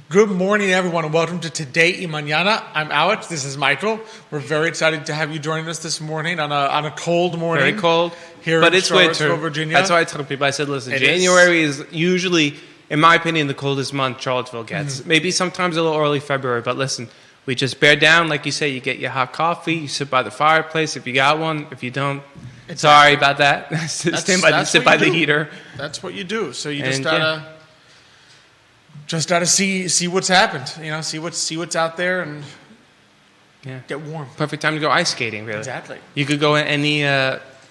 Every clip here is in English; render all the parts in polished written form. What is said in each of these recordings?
Good morning, everyone, and welcome to Today y Mañana. I'm Alex. This is Michael. We're very excited to have you joining us this morning on a cold morning. Very cold. Here but in it's Charlottesville, winter. Virginia. That's why I tell people. I said, listen, January is usually, in my opinion, the coldest month Charlottesville gets. Maybe sometimes a little early February, but listen, we just bear down. Like you say, you get your hot coffee, you sit by the fireplace if you got one. If you don't, sorry about that. Sit by the heater. That's what you do. So you just gotta see what's happened. You know, see what's out there and get warm. Perfect time to go ice skating, really. Exactly. You could go in any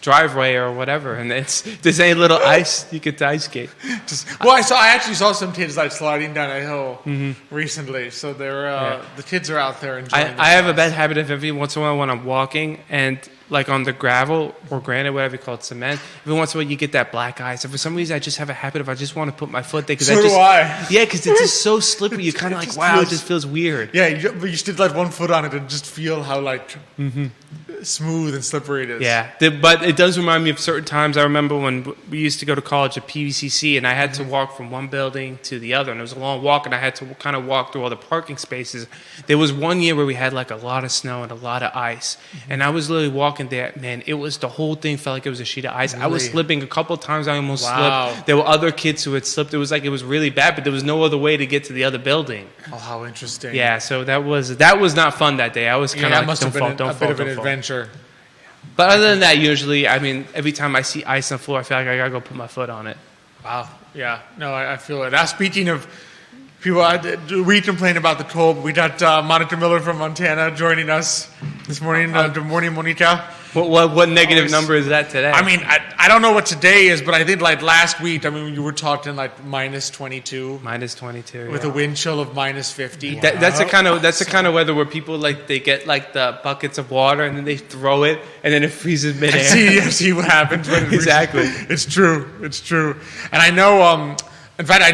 driveway or whatever, and there's any little ice you could ice skate. I actually saw some kids like sliding down a hill recently. So they're the kids are out there enjoying. I have a bad habit of every once in a while when I'm walking and like on the gravel or granite, whatever you call it, cement. Every once in a while you get that black ice. And for some reason, I just have a habit of I just want to put my foot there. So do I. Yeah, because it's just so slippery. You're kind of like, wow, it just feels weird. Yeah, but you still let one foot on it and just feel how like smooth and slippery it is. Yeah, but it does remind me of certain times. I remember when we used to go to college at PVCC, and I had to walk from one building to the other, and it was a long walk, and I had to kind of walk through all the parking spaces. There was one year where we had like a lot of snow and a lot of ice, and I was literally walking there, man, it was the whole thing felt like it was a sheet of ice. Really? I was slipping a couple of times. I almost slipped. There were other kids who had slipped. It was really bad, but there was no other way to get to the other building. Oh, how interesting. Yeah, so that was not fun that day. I was kind of like, don't fall, don't fall. A bit of an adventure. But other than that, usually, I mean, every time I see ice on the floor, I feel like I gotta go put my foot on it. Wow. Yeah. No, I feel it. Now, speaking of people, we complain about the cold. We got Monica Miller from Montana joining us this morning. Good morning, Monica. What negative number is that today? I mean, I don't know what today is, but I think like last week, I mean, you were talking like minus 22. Minus 22. With a wind chill of minus 50. Wow. That's the kind of weather where people like they get like the buckets of water and then they throw it and then it freezes midair. See what happens when it exactly. It's true. And I know, in fact,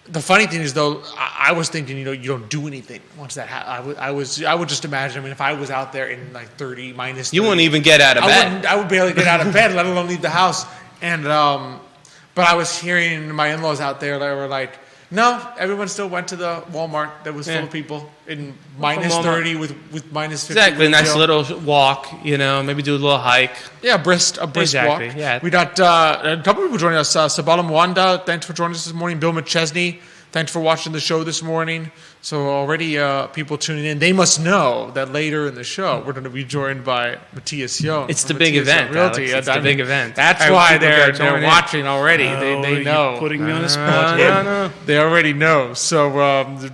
the funny thing is, though, I was thinking, you don't do anything once that happens. I would just imagine. I mean, if I was out there in like 30 minus, 30, you wouldn't even get out of bed. I would barely get out of bed, let alone leave the house. And but I was hearing my in-laws out there that were like, no, everyone still went to the Walmart that was full of people in minus 30 with minus 50. Exactly, a nice little walk, maybe do a little hike. Yeah, a brisk walk. Yeah. We got a couple of people joining us. Sabala Mwanda, thanks for joining us this morning. Bill McChesney, thanks for watching the show this morning. So already people tuning in. They must know that later in the show, we're going to be joined by Matthias Young. It's the big event, Realty. It's the big event. That's why they're watching already. They know. You're putting me on the spot. No. They already know. So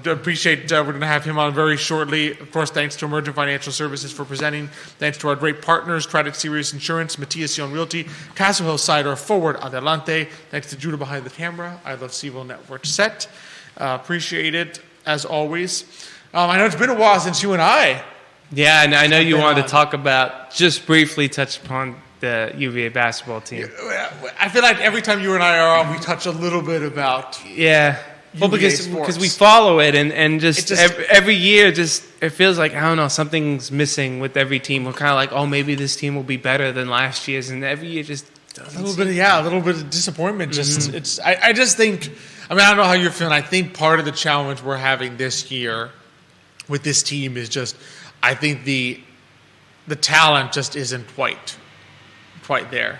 appreciate we're going to have him on very shortly. Of course, thanks to Emergent Financial Services for presenting. Thanks to our great partners, Craddock Serious Insurance, Matthias Young Realty, Castle Hill Cider, Forward, Adelante. Thanks to Judah behind the camera. I Love CVille Network set. Appreciate it, as always. I know it's been a while since you and I. Yeah, and I know you wanted to talk about, just briefly touch upon the UVA basketball team. I feel like every time you and I are on, we touch a little bit about well, because we follow it, and just every year, it feels like, I don't know, something's missing with every team. We're kind of like, oh, maybe this team will be better than last year's, and every year just doesn't a little bit of disappointment. I just think, I mean, I don't know how you're feeling. I think part of the challenge we're having this year with this team is just, I think the talent just isn't quite there.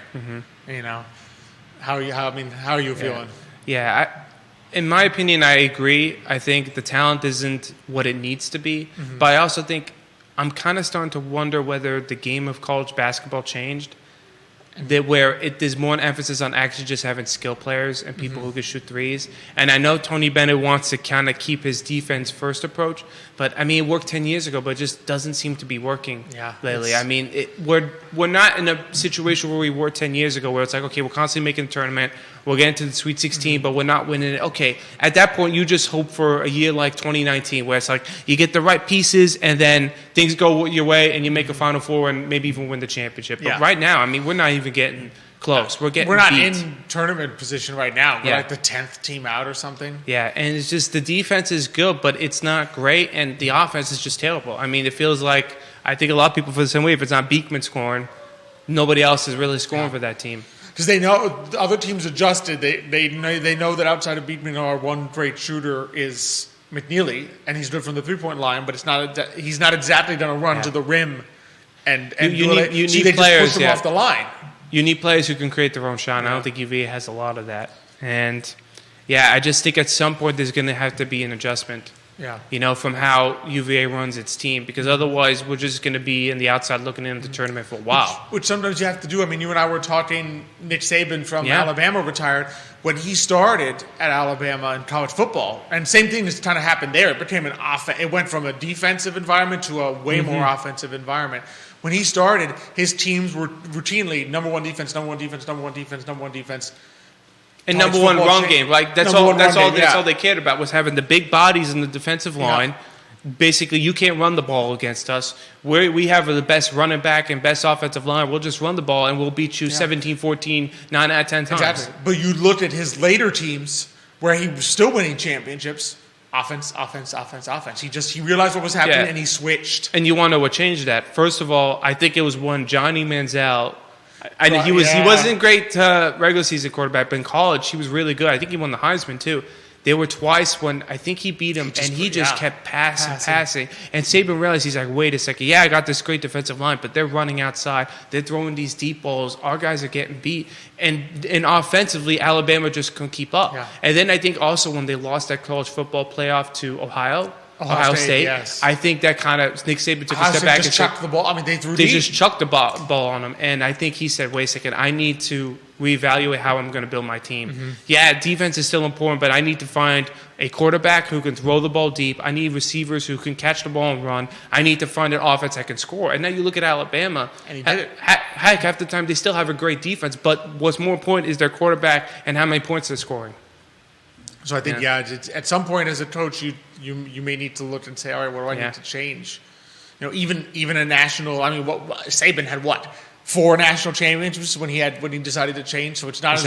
How are you feeling? Yeah, in my opinion, I agree. I think the talent isn't what it needs to be, but I also think I'm kind of starting to wonder whether the game of college basketball changed. There's more an emphasis on actually just having skill players and people who can shoot threes. And I know Tony Bennett wants to kind of keep his defense first approach, but I mean, it worked 10 years ago, but it just doesn't seem to be working lately. I mean, we're not in a situation where we were 10 years ago where it's like, okay, we're constantly making the tournament, we're getting to the Sweet 16, but we're not winning it. Okay, at that point, you just hope for a year like 2019 where it's like you get the right pieces and then things go your way and you make a Final Four and maybe even win the championship. But right now, I mean, we're not even getting close. We're not beat. In tournament position right now. We're like the 10th team out or something. Yeah, and it's just the defense is good, but it's not great, and the offense is just terrible. I mean, it feels like, I think a lot of people feel the same way. If it's not Beekman scoring, nobody else is really scoring for that team. because they know the other teams adjusted. They know that outside of Beekman, our one great shooter is McNeely, and he's good from the 3-point line, but he's not exactly going to run to the rim and you need they players just push him off the line. You need players who can create their own shot. And I don't think UVA has a lot of that. And I just think at some point there's going to have to be an adjustment. Yeah. From how UVA runs its team, because otherwise we're just going to be in the outside looking into the tournament for a while. Which sometimes you have to do. I mean, you and I were talking. Nick Saban from Alabama retired when he started at Alabama in college football, and same thing has kind of happened there. It became an It went from a defensive environment to a way more offensive environment. When he started, his teams were routinely number one defense, number one defense, number one defense, number one defense. And number one run game. Like that's all they cared about was having the big bodies in the defensive line. Basically, you can't run the ball against us. We have the best running back and best offensive line. We'll just run the ball and we'll beat you 17-14, 9 out of 10 times. Exactly. But you looked at his later teams where he was still winning championships. Offense, offense, offense, offense. He realized what was happening and he switched. And you want to know what changed that? First of all, I think it was when Johnny Manziel. He wasn't great regular season quarterback, but in college he was really good. I think he won the Heisman too. There were twice when I think he beat him, he just kept passing. And Saban realized, he's like, wait a second, I got this great defensive line, but they're running outside. They're throwing these deep balls. Our guys are getting beat. And offensively, Alabama just couldn't keep up. Yeah. And then I think also when they lost that college football playoff to Ohio State. Yes. I think that kind of Nick Saban took a step back and chucked the ball. I mean, they just chucked the ball on him, and I think he said, "Wait a second, I need to reevaluate how I'm going to build my team." Mm-hmm. Yeah, defense is still important, but I need to find a quarterback who can throw the ball deep. I need receivers who can catch the ball and run. I need to find an offense that can score. And now you look at Alabama, and he did it. Heck, half the time they still have a great defense, but what's more important is their quarterback and how many points they're scoring. So I think, at some point as a coach, you may need to look and say, all right, what do I need to change? Even a national. I mean, Saban had 4 national championships when he decided to change. So it's not as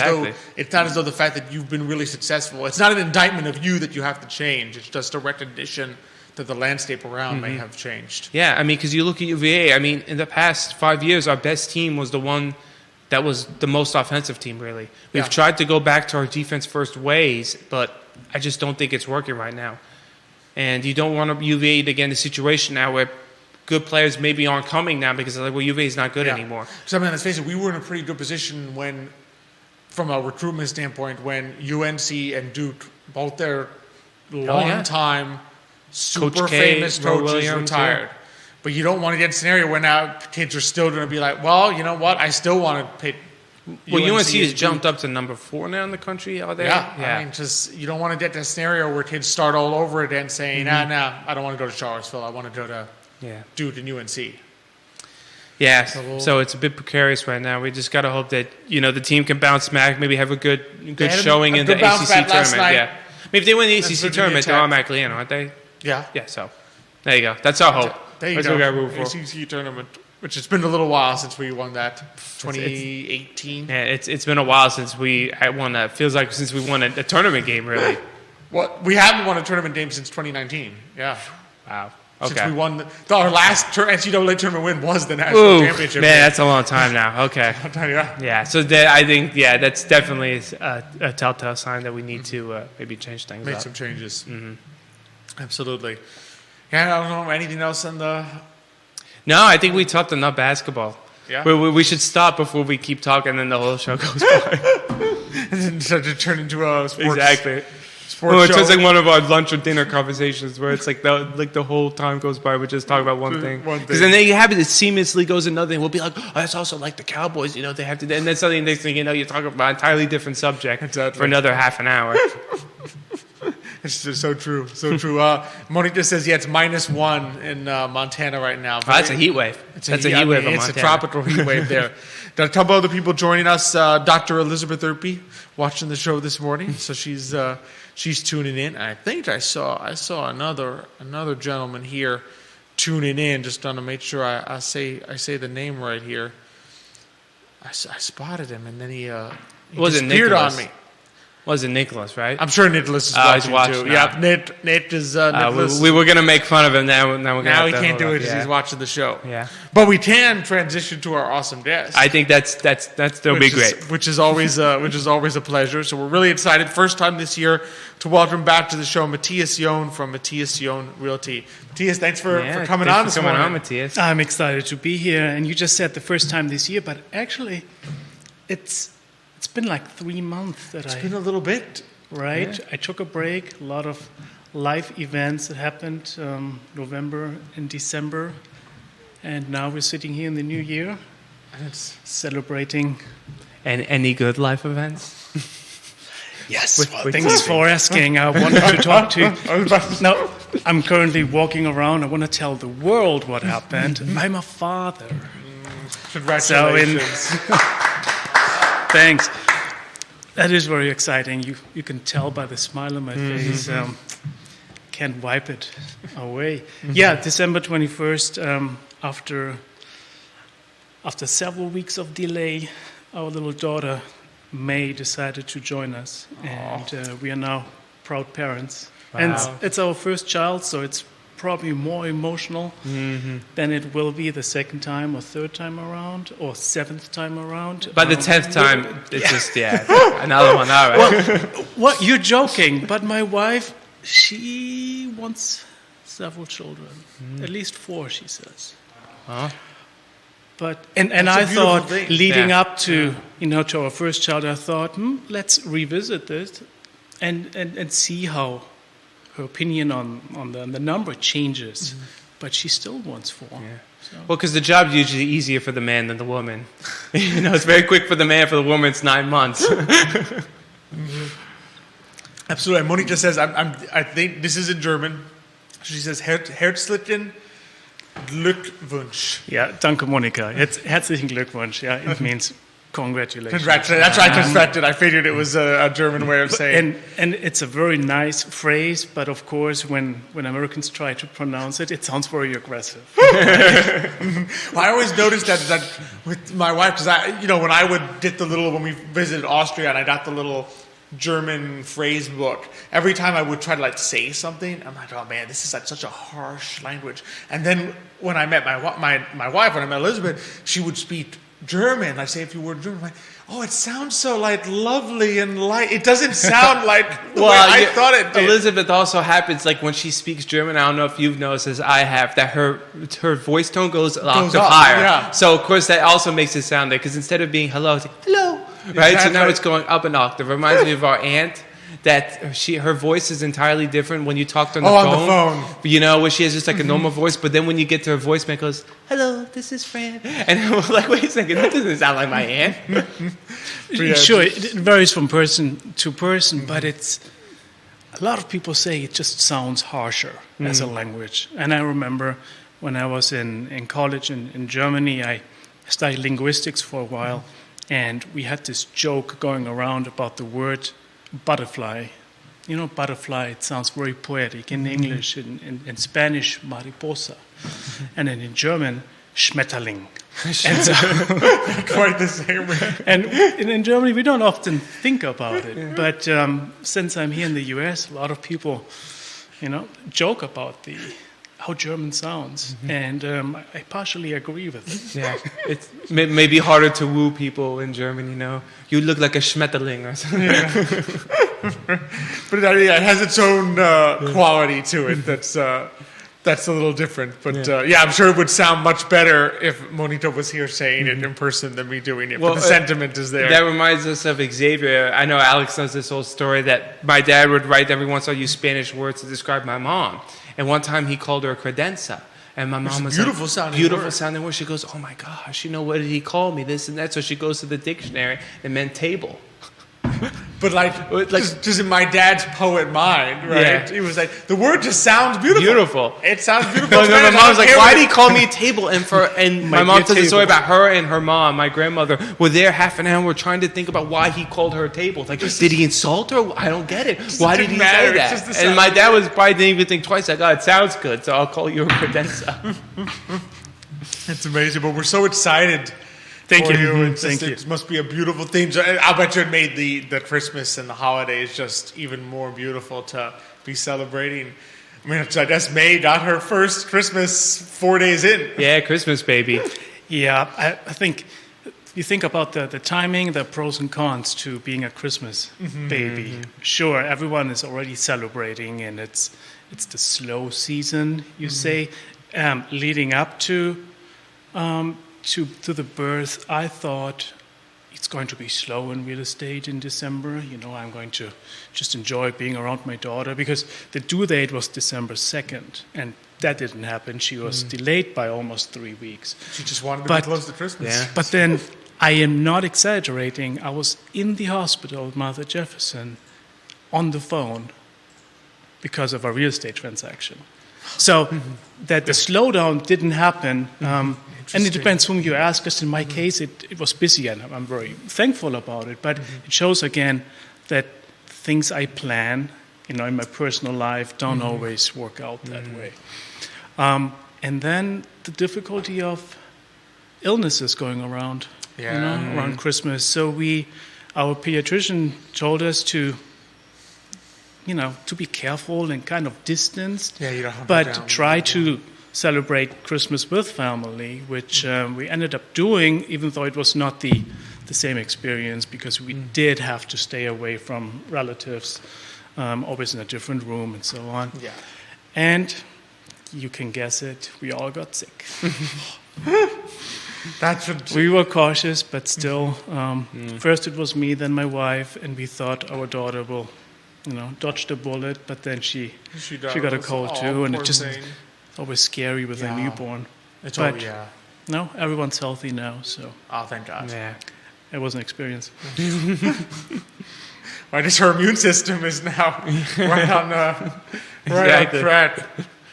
though the fact that you've been really successful. It's not an indictment of you that you have to change. It's just a recognition that the landscape around may have changed. Yeah, I mean, because you look at UVA. I mean, in the past 5 years, our best team was the one that was the most offensive team, really. We've tried to go back to our defense-first ways, but I just don't think it's working right now. And you don't want UVA to get in a situation now where good players maybe aren't coming now because they're like, UVA is not good anymore. Because, I mean, let's face it, we were in a pretty good position from a recruitment standpoint, when UNC and Duke, both their long-time, super famous coaches retired. Yeah. But you don't want to get in a scenario where now kids are still going to be like, well, you know what? I still want to pay. Well, UNC has jumped up to number 4 now in the country. Are they? Yeah. I mean, you don't want to get to a scenario where kids start all over again saying, I don't want to go to Charlottesville. I want to go to Duke and UNC. Yeah, so it's a bit precarious right now. We just got to hope that the team can bounce back, maybe have a good showing in the ACC tournament. Yeah, I mean, if they win the ACC tournament, they're automatically in, aren't they? Yeah. Yeah. So there you go. That's our hope. There you go. ACC tournament, which it's been a little while since we won that. 2018. Yeah, it's been a while since we won that. Feels like since we won a tournament game, really. Well, we haven't won a tournament game since 2019. Yeah. Wow. Okay. Since we won our last NCAA tournament win was the national championship. Man, that's a long time now. Okay. Yeah. So I think that's definitely a telltale sign that we need to maybe change things. Make some changes. Mm-hmm. Absolutely. Yeah. I don't know anything else in the. No, I think we talked enough basketball. Yeah. We should stop before we keep talking, and then the whole show goes by. And then start to turn into a sports. Exactly. It turns like one of our lunch or dinner conversations where it's like the whole time goes by, we just talk about one thing. Because then you have it seamlessly goes another thing. We'll be like, it's also like the Cowboys, they have to, and then suddenly next thing you know, you're talking about an entirely different subject for another half an hour. It's just so true, so true. Monique just says, it's -1 in Montana right now. That's a heat wave. That's a heat wave in Montana. It's a tropical heat wave there. Got a couple other people joining us. Dr. Elizabeth Urpí watching the show this morning, so she's tuning in. I think I saw another gentleman here tuning in. Just trying to make sure I say the name right here. I spotted him, and then he disappeared on me. Was it Nicholas, right? I'm sure Nicholas is He's watching too. now. Yeah, Nate is Nicholas. We were going to make fun of him. Now we're going to Now he can't do it because he's watching the show. Yeah. But we can transition to our awesome guest. I think that'll be great. Which is always a pleasure. So we're really excited. First time this year to welcome back to the show Matthias Yohn from Matthias Yohn Realty. Matthias, thanks for coming on this morning. Matthias. I'm excited to be here. And you just said the first time this year, but actually, it's been like 3 months that It's been a little bit. Right. Yeah. I took a break. A lot of live events that happened November and December. And now we're sitting here in the new year celebrating. And any good life events? Yes. Thanks for asking. I wanted to talk to you. Now, I'm currently walking around. I want to tell the world what happened. I'm a father. Congratulations. Thanks. That is very exciting. You can tell by the smile on my face. Can't wipe it away. Yeah, December 21st, after several weeks of delay, our little daughter, May, decided to join us. And we are now proud parents. Wow. And it's our first child, so it's probably more emotional than it will be the second time or third time around or seventh time around. By the 10th time, it's just, another one. All right. Well, what, you're joking, but my wife, she wants several children. At least 4, she says. Huh? But and I thought, leading up to to our first child, I thought, let's revisit this and see how her opinion on the number changes. But she still wants 4. Yeah. So. Well, because the job's usually easier for the man than the woman. It's very quick for the man. For the woman, it's 9 months. Absolutely. Monica says, I think this is in German. She says, Herzlichen Glückwunsch. Yeah, danke, Monika. Herzlichen Glückwunsch. Yeah, it means congratulations. Congratulations. That's why I confessed. I figured it was a German way of saying. And it's a very nice phrase, but of course, when Americans try to pronounce it, it sounds very aggressive. Well, I always noticed that with my wife, because when I would get when we visited Austria, and I got the little German phrase book, every time I would try to say something, I'm like, oh man, this is such a harsh language. And then when I met my wife, when I met Elizabeth, she would speak German. I say a few words German. I'm like, oh, it sounds so lovely and light. It doesn't sound like the way I thought it did. Elizabeth also happens when she speaks German. I don't know if you've noticed, as I have, that her voice tone goes an octave higher. Yeah. So of course that also makes it sound because instead of being hello, it's hello. Right, so now it's going up an octave. Reminds me of our aunt. That her voice is entirely different when you talk to her on the phone. Where she has just a normal voice, but then when you get to her voicemail, it goes, "Hello, this is Fran," and we're like, "Wait a second, that doesn't sound like my aunt." Sure, it varies from person to person, but it's a lot of people say it just sounds harsher as a language. And I remember when I was in college in Germany, I studied linguistics for a while. And we had this joke going around about the word butterfly. Butterfly, it sounds very poetic in English, in Spanish, mariposa. And then in German, Schmetterling. And so, quite the same. And in Germany, we don't often think about it. Yeah. But since I'm here in the US, a lot of people, joke about how German sounds, and I partially agree with it. Yeah, it's maybe harder to woo people in German. You look like a Schmetterling or something. Yeah. But it has its own quality to it. That's a little different. But I'm sure it would sound much better if Monica was here saying it in person than me doing it. Well, but the sentiment is there. That reminds us of Xavier. I know Alex knows this whole story that my dad would write every once in a while use Spanish words to describe my mom. And one time he called her a credenza. And my mom was beautiful sounding word. She goes, oh my gosh, what did he call me? This and that. So she goes to the dictionary and meant table. But just in my dad's poet mind, right? Yeah. He was like, the word just sounds beautiful. It sounds beautiful. My mom was like, why did he call me a table? And my mom tells a story about her and her mom, my grandmother, were there half an hour trying to think about why he called her a table. Did he insult her? I don't get it. Why did he say that? And my dad probably didn't even think twice. Like, oh, it sounds good, so I'll call you a credenza. It's amazing, but we're so excited Thank for you. It's Thank just, you. It must be a beautiful thing. I'll bet you it made the Christmas and the holidays just even more beautiful to be celebrating. I mean, I guess May got her first Christmas 4 days in. Yeah, Christmas baby. Yeah, I think you think about the timing, the pros and cons to being a Christmas baby. Sure, everyone is already celebrating, and it's the slow season, you say, leading up to the birth. I thought it's going to be slow in real estate in December. I'm going to just enjoy being around my daughter because the due date was December 2nd, and that didn't happen. She was delayed by almost 3 weeks. She just wanted to be close to Christmas. Yeah. But then, I am not exaggerating, I was in the hospital with Martha Jefferson on the phone because of a real estate transaction. So that the slowdown didn't happen. And it depends whom you ask. Because in my case, it was busy, and I'm very thankful about it. But it shows again that things I plan, in my personal life, don't always work out that way. And then the difficulty of illnesses going around, around Christmas. So our pediatrician told us to be careful and kind of distanced, but to try to celebrate Christmas with family, which we ended up doing, even though it was not the same experience because we did have to stay away from relatives, always in a different room and so on. Yeah. And you can guess it, we all got sick. We were cautious, but still, first it was me, then my wife, and we thought our daughter will dodge the bullet, but then she got a cold too, and it's always scary with a newborn. No, everyone's healthy now, so. Oh, thank God. Yeah, it was an experience. I guess her immune system is now right on track.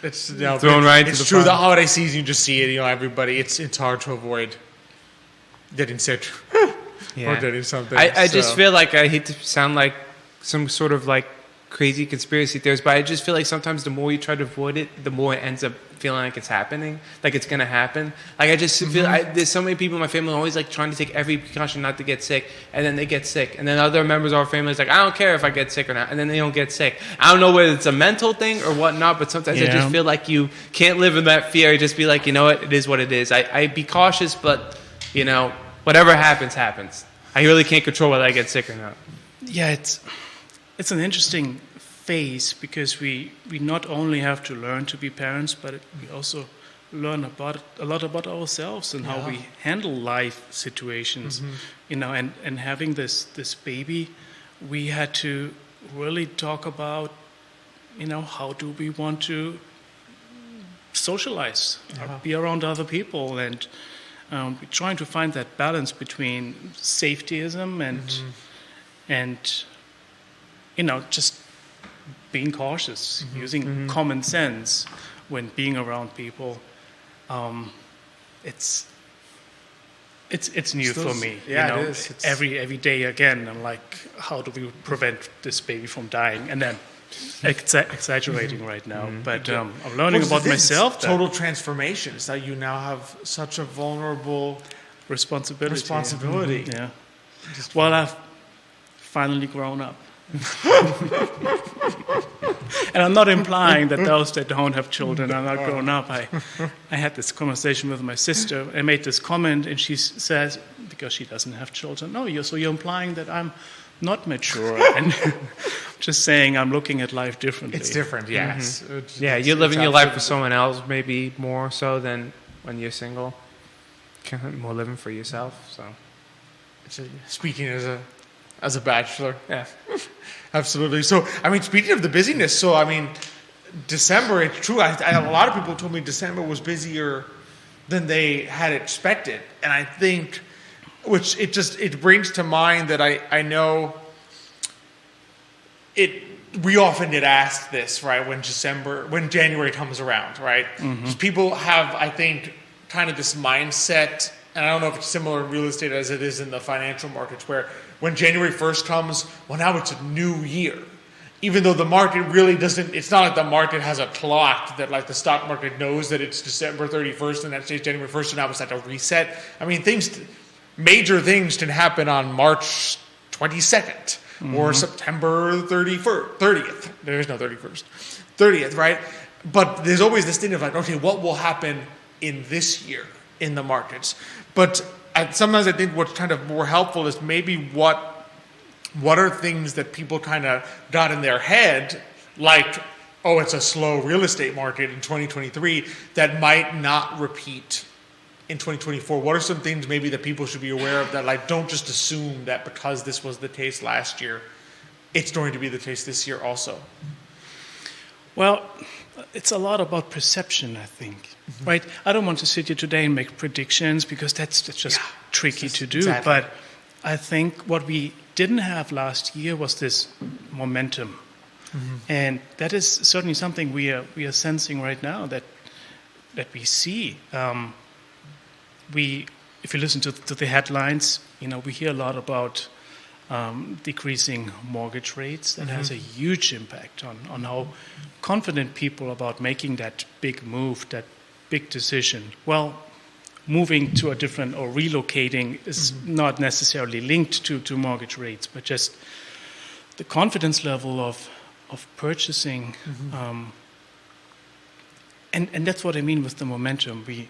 It's thrown right it's to the true. front. The holiday season, you just see it. Everybody. It's hard to avoid getting sick or getting something. I just feel like I hate to sound like some sort of like crazy conspiracy theorist, but I just feel like sometimes the more you try to avoid it, the more it ends up feeling like it's happening, like it's gonna happen. Like I just feel there's so many people in my family always like trying to take every precaution not to get sick, and then they get sick, and then other members of our family is like, I don't care if I get sick or not, and then they don't get sick. I don't know whether it's a mental thing or whatnot, but sometimes I just feel like you can't live in that fear. Just be like, it is what it is. I be cautious, but whatever happens, happens. I really can't control whether I get sick or not. Yeah, it's an interesting phase because we not only have to learn to be parents, but we also learn a lot about ourselves and how we handle life situations. And having this baby, we had to really talk about how do we want to socialize, be around other people, and we're trying to find that balance between safetyism and just being cautious, using common sense when being around people. It's new for me. Yeah, it is. Every day again, I'm like, how do we prevent this baby from dying? And then exaggerating right now, but I'm learning about myself. Total transformation is that you now have such a vulnerable responsibility. Yeah. Well, I've finally grown up. And I'm not implying that those that don't have children are not grown up. I had this conversation with my sister. I made this comment, and she says, because she doesn't have children, so you're implying that I'm not mature. And just saying I'm looking at life differently. It's different, yes. You're living your life for someone else, maybe more so than when you're single. Kind of more living for yourself. So, speaking as a bachelor, yeah, absolutely. So, speaking of the busyness, December, it's true. A lot of people told me December was busier than they had expected, and I think, which it brings to mind that I know it. We often get asked this, right, when January comes around, right? People have, I think, kind of this mindset, and I don't know if it's similar in real estate as it is in the financial markets, where when January 1st comes, well, now it's a new year. Even though the market really doesn't, it's not like the market has a clock that like the stock market knows that it's December 31st and that says January 1st, and now it's like a reset. major things can happen on March 22nd or September 30th. There is no 31st. 30th, right? But there's always this thing of like, okay, what will happen in this year in the markets? But sometimes I think what's kind of more helpful is maybe what are things that people kind of got in their head, like, oh, it's a slow real estate market in 2023 that might not repeat in 2024. What are some things maybe that people should be aware of that, like, don't just assume that because this was the case last year, it's going to be the case this year also? Well, it's a lot about perception, I think, right? I don't want to sit here today and make predictions because that's just tricky to do. Exactly. But I think what we didn't have last year was this momentum. And that is certainly something we are sensing right now that we see. If you listen to the headlines, we hear a lot about decreasing mortgage rates. That has a huge impact on how confident people are about making that big move, that big decision. Well, moving to a different or relocating is not necessarily linked to mortgage rates, but just the confidence level of purchasing. And that's what I mean with the momentum. We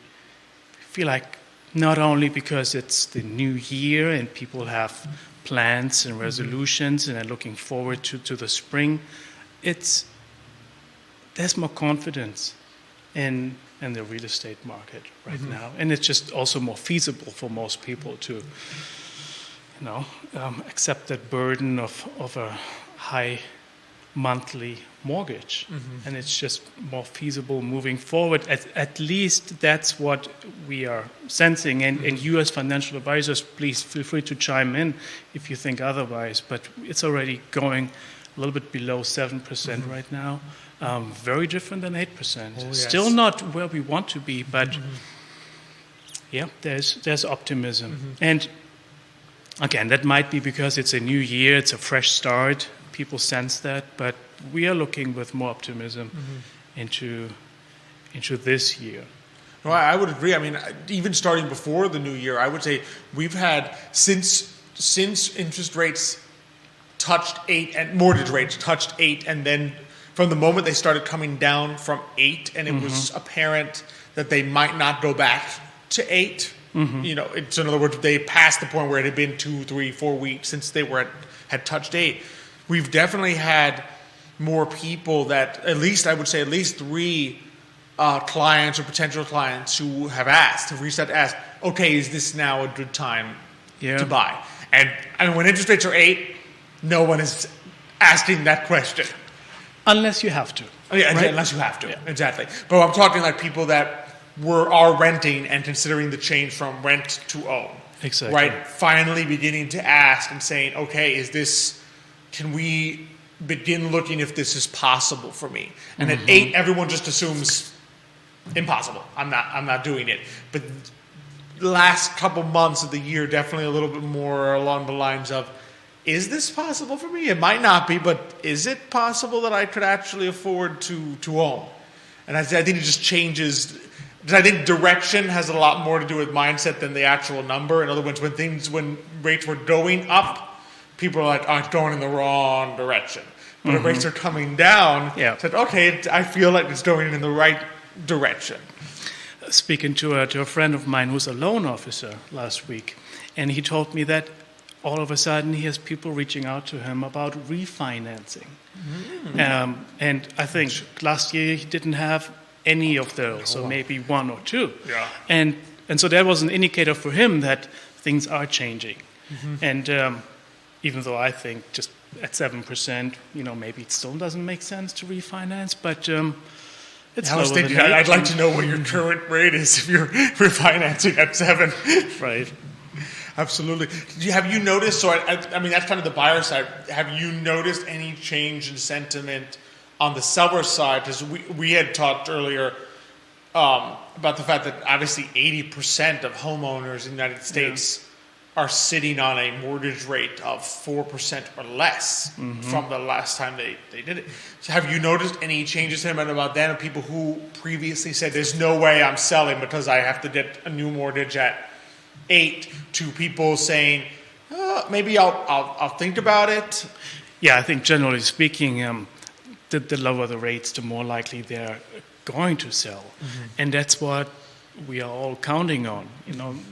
feel like not only because it's the new year and people have plans and resolutions and are looking forward to the spring, there's more confidence in the real estate market right now. And it's just also more feasible for most people to accept that burden of a high monthly mortgage. And it's just more feasible moving forward. At least that's what we are sensing. And you as financial advisors, please feel free to chime in if you think otherwise. But it's already going a little bit below 7% right now. Very different than 8%. Oh, yes. Still not where we want to be, but there's optimism. And again, that might be because it's a new year, it's a fresh start. People sense that, but we are looking with more optimism into this year. No, I would agree. I mean, even starting before the new year, I would say we've had since interest rates touched 8 and mortgage rates touched 8, and then from the moment they started coming down from 8, and it was apparent that they might not go back to 8. It's, in other words, they passed the point where it had been 2, 3, 4 weeks since they had touched 8. We've definitely had more people that, at least 3 clients or potential clients who have reached out to ask, okay, is this now a good time to buy? And when interest rates are 8, no one is asking that question. Unless you have to. Oh, yeah, right? Unless you have to, exactly. But I'm talking like people that are renting and considering the change from rent to own. Exactly. Right? Finally beginning to ask and saying, okay, can we begin looking if this is possible for me? And at 8, everyone just assumes impossible. I'm not doing it. But the last couple months of the year, definitely a little bit more along the lines of, is this possible for me? It might not be, but is it possible that I could actually afford to own? And I think it just changes. I think direction has a lot more to do with mindset than the actual number. In other words, when rates were going up, people are like, oh, it's going in the wrong direction. But if rates are coming down, said, okay, I feel like it's going in the right direction. Speaking to a friend of mine who's a loan officer last week, and he told me that all of a sudden he has people reaching out to him about refinancing. And I think last year he didn't have any of those, or maybe 1 or 2. Yeah. And so that was an indicator for him that things are changing. And even though I think just at 7%, maybe it still doesn't make sense to refinance, but it's lower than 8. I'd like to know what your current rate is if you're refinancing at 7. Right. Absolutely. Have you noticed, so I mean, that's kind of the buyer side. Have you noticed any change in sentiment on the seller side? Because we had talked earlier about the fact that obviously 80% of homeowners in the United States are sitting on a mortgage rate of 4% or less from the last time they did it. So have you noticed any changes in about that of people who previously said, there's no way I'm selling because I have to get a new mortgage at 8 to people saying, maybe I'll think about it? Yeah, I think generally speaking, the lower the rates, the more likely they're going to sell. And that's what we are all counting on.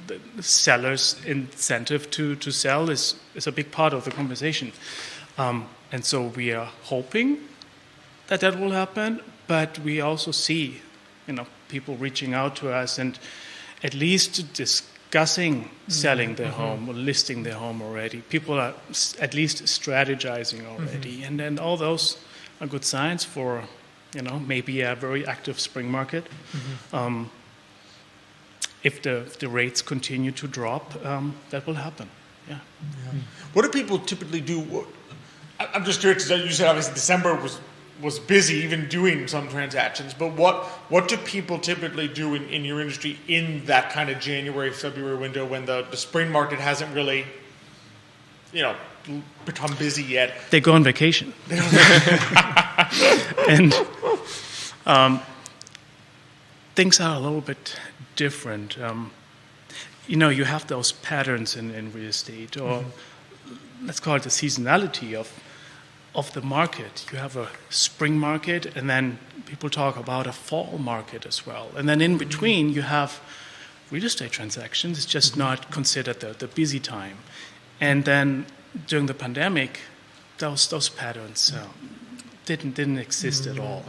The seller's incentive to sell is a big part of the conversation. And so we are hoping that will happen, but we also see, people reaching out to us and at least discussing selling their home or listing their home already. People are at least strategizing already. And then all those are good signs for, maybe a very active spring market. If the rates continue to drop, that will happen. Yeah. What do people typically do? I'm just curious, because you said obviously December was busy even doing some transactions, but what do people typically do in your industry in that kind of January, February window when the spring market hasn't really, become busy yet? They go on vacation. And things are a little bit different. You have those patterns in real estate, or let's call it the seasonality of the market. You have a spring market, and then people talk about a fall market as well. And then in between, you have real estate transactions. It's just not considered the busy time. And then during the pandemic, those patterns didn't exist at all.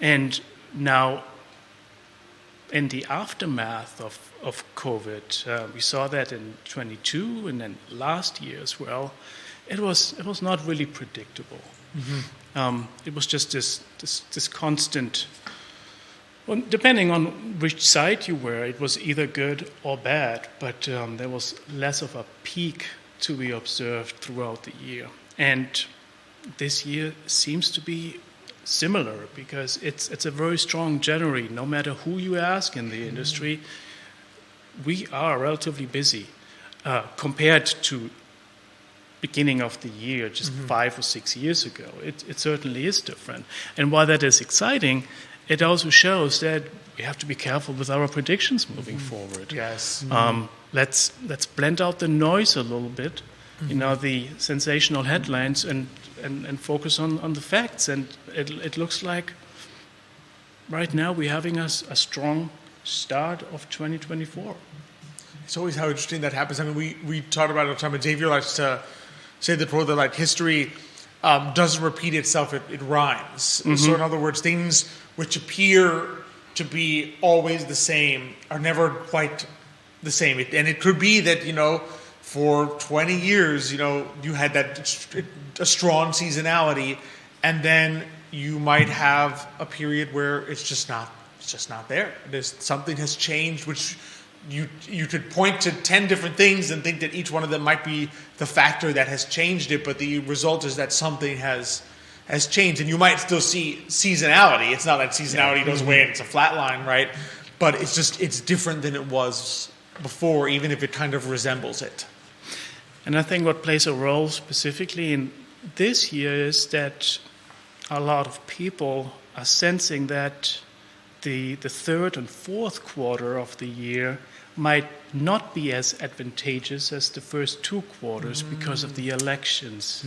And now, in the aftermath of COVID, we saw that in 22 and then last year as well. It was not really predictable. It was just this constant. Well, depending on which side you were, it was either good or bad. But there was less of a peak to be observed throughout the year. And this year seems to be similar because it's a very strong January. No matter who you ask in the industry, we are relatively busy compared to beginning of the year, just 5 or 6 years ago. It certainly is different. And while that is exciting, it also shows that we have to be careful with our predictions moving forward. Yes. Let's blend out the noise a little bit, the sensational headlines, and focus on the facts. And it looks like right now we're having a strong start of 2024. It's always how interesting that happens. I mean, we talk about it all the time, and Xavier likes to say that history doesn't repeat itself, it rhymes. So in other words, things which appear to be always the same are never quite the same. And it could be that, for 20 years, you had a strong seasonality, and then you might have a period where it's just not there. Something has changed, which you could point to 10 different things and think that each one of them might be the factor that has changed it, but the result is that something has changed. And you might still see seasonality. It's not that seasonality goes away and it's a flat line, right? But it's different than it was before, even if it kind of resembles it. And I think what plays a role specifically in this year is that a lot of people are sensing that the third and fourth quarter of the year might not be as advantageous as the first 2 quarters because of the elections.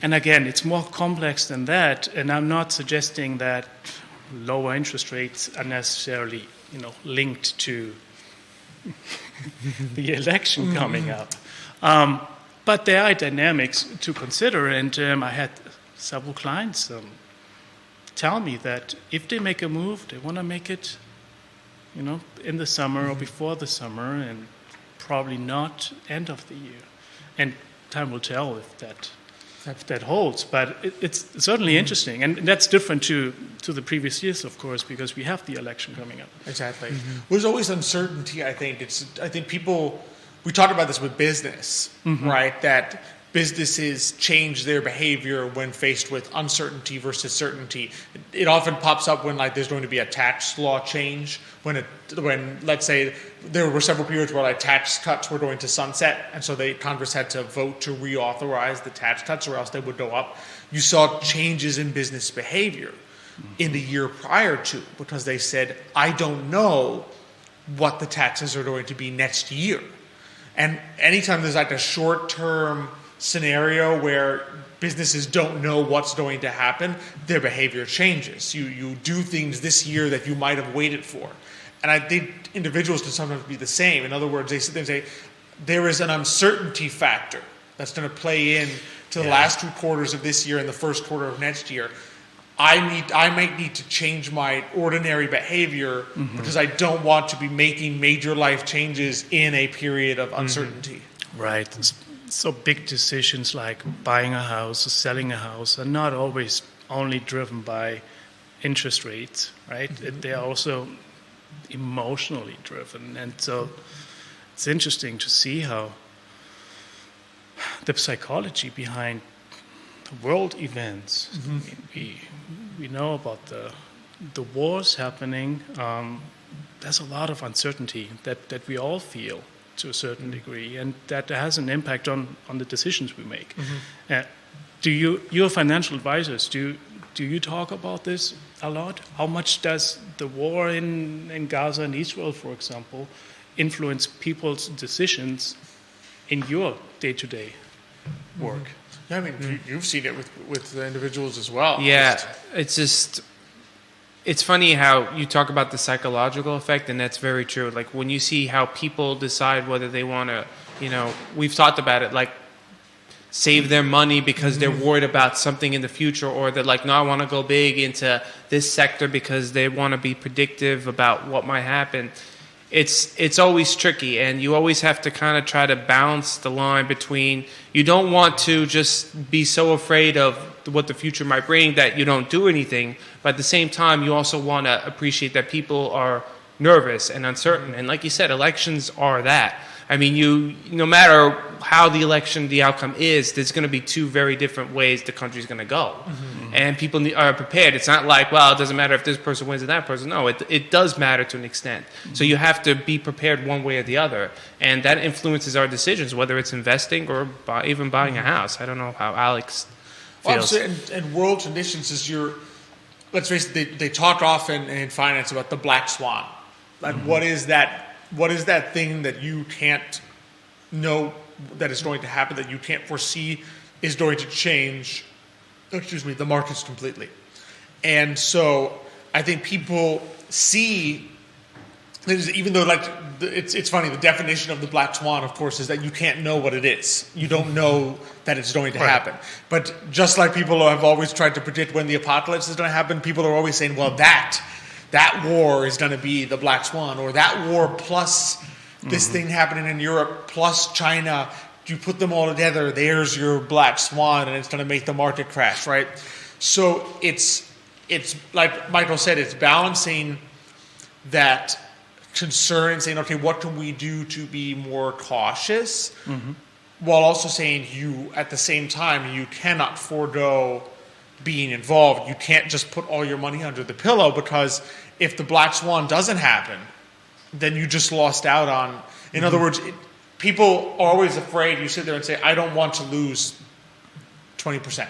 And again, it's more complex than that, and I'm not suggesting that lower interest rates are necessarily, linked to the election coming up. But there are dynamics to consider, and I had several clients tell me that if they make a move, they want to make it, in the summer or before the summer, and probably not end of the year. And time will tell if that holds. But it's certainly interesting, and that's different to the previous years, of course, because we have the election coming up. Exactly. There's always uncertainty. I think people. We talked about this with business, right? That businesses change their behavior when faced with uncertainty versus certainty. It often pops up when there's going to be a tax law change, when let's say there were several periods where tax cuts were going to sunset, and so Congress had to vote to reauthorize the tax cuts or else they would go up. You saw changes in business behavior in the year prior to, because they said, I don't know what the taxes are going to be next year. And anytime there's like a short-term scenario where businesses don't know what's going to happen, their behavior changes. You do things this year that you might have waited for. And I think individuals can sometimes be the same. In other words, they sit there and say, there is an uncertainty factor that's going to play in to the last 2 quarters of this year and the first quarter of next year. I might need to change my ordinary behavior because I don't want to be making major life changes in a period of uncertainty. Right. So big decisions like buying a house or selling a house are not always only driven by interest rates, right? They're also emotionally driven. And so it's interesting to see how the psychology behind world events. I mean, we know about the wars happening. There's a lot of uncertainty that we all feel to a certain degree, and that has an impact on the decisions we make. You're financial advisors. Do you talk about this a lot? How much does the war in Gaza and Israel, for example, influence people's decisions in your day-to-day work? Yeah, I mean, you've seen it with the individuals as well. Yeah, it's funny how you talk about the psychological effect, and that's very true. Like when you see how people decide whether they want to, we've talked about it, like save their money because they're worried about something in the future, or they're like, no, I want to go big into this sector because they want to be predictive about what might happen. It's always tricky, and you always have to kind of try to balance the line between, you don't want to just be so afraid of what the future might bring that you don't do anything, but at the same time you also want to appreciate that people are nervous and uncertain. And like you said, elections are that. I mean, no matter how the outcome is, there's going to be 2 very different ways the country's going to go. And people are prepared. It's not like, well, it doesn't matter if this person wins or that person. No, it does matter to an extent. So you have to be prepared one way or the other. And that influences our decisions, whether it's investing or even buying a house. I don't know how Alex feels. Well, and world conditions is let's face it, they talk often in finance about the black swan. Like what is that thing that you can't know that is going to happen, that you can't foresee is going to change, the markets completely? And so I think people see, even though it's funny, the definition of the black swan, of course, is that you can't know what it is. You don't know that it's going to happen. But just like people have always tried to predict when the apocalypse is going to happen, people are always saying, well, that war is going to be the black swan, or that war plus this thing happening in Europe plus China, you put them all together, there's your black swan, and it's going to make the market crash, right? So it's like Michael said, it's balancing that concern and saying, okay, what can we do to be more cautious, while also saying at the same time, you cannot forego being involved. You can't just put all your money under the pillow, because if the black swan doesn't happen, then you just lost out on. In other words, people are always afraid. You sit there and say, I don't want to lose 20%,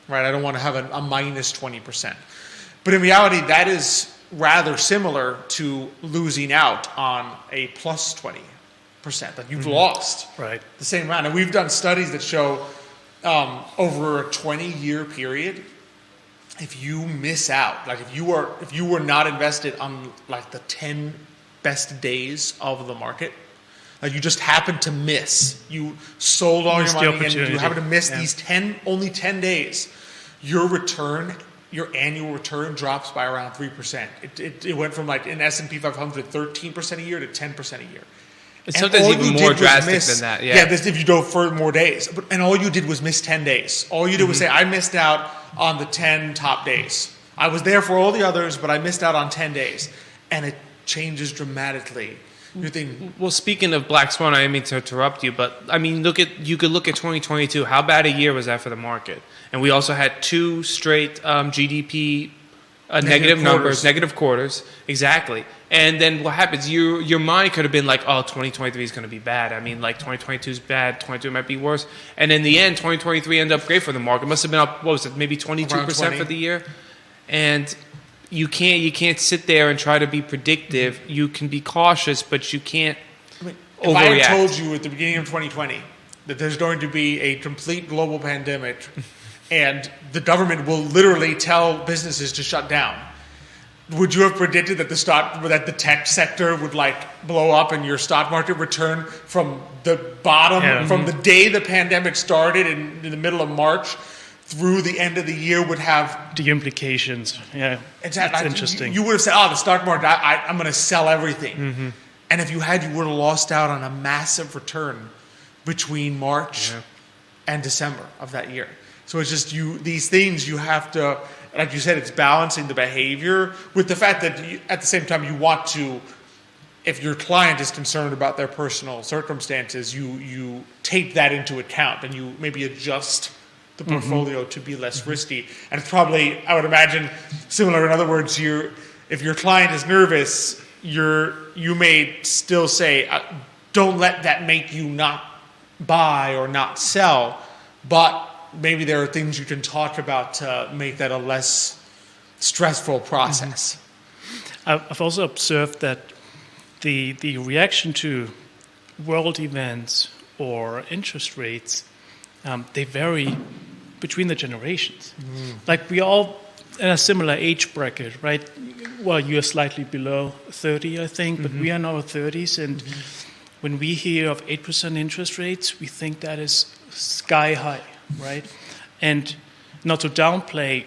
right? I don't want to have a minus 20%. But in reality, that is rather similar to losing out on a plus 20%, that you've lost the same amount. And we've done studies that show over a 20-year period, if you miss out, like if you were not invested on like the 10 best days of the market, like you just happened to miss, you sold all your money and you happen to miss these only 10 days, your annual return drops by around 3%. It went from like in S&P 500 13% a year to 10% a year. It's sometimes even more drastic than that. Yeah, this if you go for more days. And all you did was miss 10 days. All you did was say, I missed out on the 10 top days. I was there for all the others, but I missed out on 10 days. And it changes dramatically. Well, speaking of black swan, I didn't mean to interrupt you, but I mean, you could look at 2022. How bad a year was that for the market? And we also had 2 straight GDP negative numbers, negative quarters, exactly. And then what happens? Your mind could have been like, oh, 2023 is going to be bad. I mean, like 2022 is bad. 22 might be worse. And in the end, 2023 ended up great for the market. It must have been up, what was it, maybe 22% for the year. And you can't sit there and try to be predictive. You can be cautious, but you can't if I overreact. had told you at the beginning of 2020 that there's going to be a complete global pandemic and the government will literally tell businesses to shut down, would you have predicted that the tech sector would like blow up and your stock market return from the bottom, from the day the pandemic started in the middle of March through the end of the year would have The implications, exactly. That's interesting. You would have said, "Oh, the stock market, I'm going to sell everything." And if you had, you would have lost out on a massive return between March and December of that year. So it's just these things you have to, like you said, it's balancing the behavior with the fact that at the same time you want to, if your client is concerned about their personal circumstances, you take that into account and you maybe adjust the portfolio to be less risky. And it's probably, I would imagine, similar. In other words, if your client is nervous, you may still say, don't let that make you not buy or not sell, but maybe there are things you can talk about to make that a less stressful process. I've also observed that the reaction to world events or interest rates, they vary between the generations. Like we all in a similar age bracket, right? Well, you're slightly below 30, I think, but we are in our 30s, and when we hear of 8% interest rates, we think that is sky high, right? And not to downplay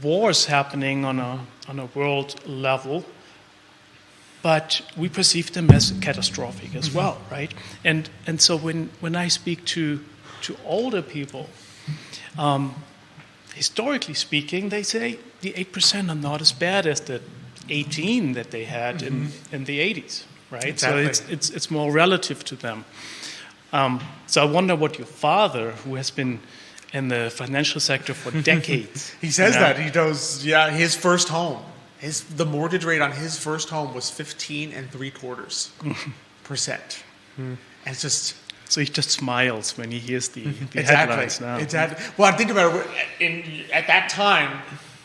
wars happening on a world level, but we perceive them as catastrophic as well, right? And so when I speak to older people, historically speaking, they say the 8% are not as bad as the 18 that they had in the 80s, right? Exactly. So it's more relative to them. So I wonder what your father, who has been in the financial sector for decades, He says that. He goes, his first home, the mortgage rate on his first home was 15.75%. And it's just... So he just smiles when he hears the Exactly. headlines now. Exactly. Well, I think about it. At that time,